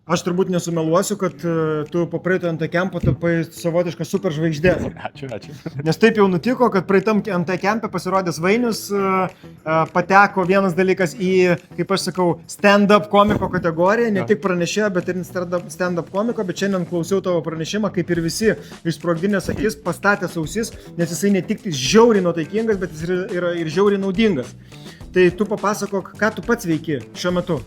Aš turbūt nesumeluosiu, kad tu po praeito NT kempo tapai savotišką superžvaigždė. Ačiū. Nes taip jau nutiko, kad praeitam NT kempe pasirodęs Vainius pateko vienas dalykas į, kaip aš sakau, stand-up komiko kategoriją, ne tik pranešėjo, bet ir stand-up komiko, bet šiandien klausiau tavo pranešimą, kaip ir visi išsprogdinės akis, pastatęs ausis, nes jisai ne tik žiauriai nuotaikingas, bet jis yra ir žiauriai naudingas. Tai tu papasakok, ką tu pats veiki šiuo metu.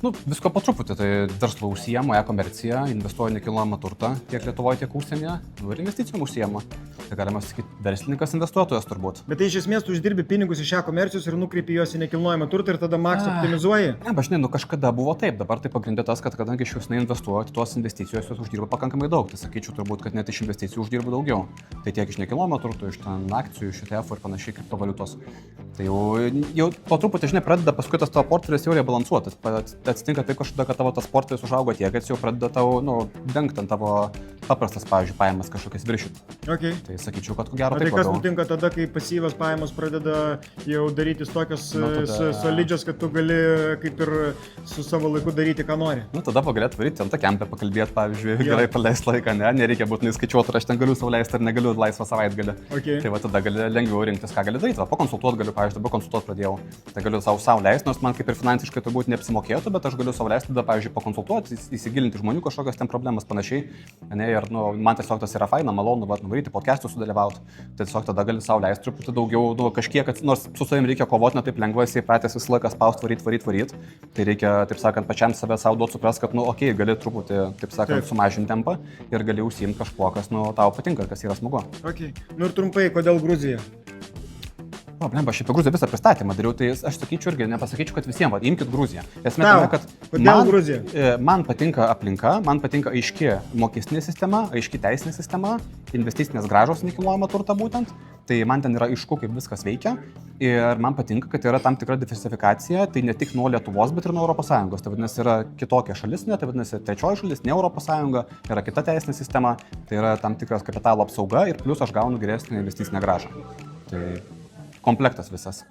Nu, visko po truputį, tai verslo užsijama, e-komercija, investuoja nekilnojamą turtą tiek Lietuvoje, tiek užsienyje, ir investicijom užsijama. Tai galima sakyti, verslininkas investuotojas turbūt. Bet tai iš esmės tu uždirbi pinigus iš e-komercijos ir nukreipi juos į nekilnojamą turtą ir tada maks optimizuoji? Ne, aš žinai, kažkada buvo taip, dabar tai pagrindė tas, kad kadangi iš jūs neinvestuojate, tuos investicijos jūs uždirba pakankamai daug. Tai sakyčiau turbūt, kad net iš investicijų uždirba daugiau. Tai tiek iš nekilnojamo turto, iš ten akcijų, iš ETF ir panašiai kriptovaliutos. Tai jau po truputį, žinai, pradeda paskui tas tavo portfelis jau rebalansuotas. Atsitinka taip kažkada, kad tavo tas portfelis užaugo tiek, kad jau pradeda tau, dengti ant tavo paprastas, pavyzdžiui, pajamas kažkokias viršyti. Okay. Tai sakyčiau, kad ko gero tai taip. Kas nutinka tada, kai pasyvios pajamos pradeda jau darytis tokios solidžios, kad tu gali kaip ir su savo laiku daryti, ką nori? Nu, tada galėt varyti ant tą kempę, pakalbėti, pavyzdžiui, gerai praleisti laiką, nereikia būtinai skaičiuoti, ar aš ten galiu sau leisti ar negaliu laisvą savaitgalį. Okay. Tai va tada gali lengviau rinktis, ką gali daryti. Pakonsultuoti galiu, pavyzdžiui, dabar konsultuoti pradėjau. Tai galiu sau leisti, nors man kaip ir finansiškai turbūt neapsimokėtų, bet aš galiu sau leisti, tada, pavyzdžiui, pakonsultuoti, įsigilinti žmonių kažkokias ten problemas panašiai. Ir man tiesiog tas yra faina, malonu, nuvaryti podcastus sudalyvauti. Tai tiesiog tada gali sau leisti truputį daugiau, kažkiek, nors su savim reikia kovoti, ne taip lengvai, esi pratęs visą laiką spausti, varyt. Tai reikia, taip sakant, pačiam save savo duoti supras, kad, gali truputį, taip sakant, sumažinti tempą ir gali užsiimti kažkuo, kas, tau patinka, kas yra smagu. Okay. Nu ir trumpai, kodėl Gruzija? Aš apie Gruziją visą pristatymą dariau, tai aš sakyčiau irgi, nepasakyčiau, kad visiems, imkit Gruziją. Esmė tame, kad kodėl Gruzija? Man patinka aplinka, man patinka aiški mokestinė sistema, aiški teisinė sistema, investicinės grąžos nekilnojamą turtą būtent, tai man ten yra aišku, kaip viskas veikia ir man patinka, kad yra tam tikra diversifikacija, tai ne tik nuo Lietuvos, bet ir nuo ES. Tai vadinasi, yra kitokia šalis, tai vadinasi, trečioji šalis, ne ES, yra kita teisinė sistema, tai yra tam tikras kapitalo apsauga ir plus aš gaunu geresnę investicinę grąžą. Tai komplektas visas.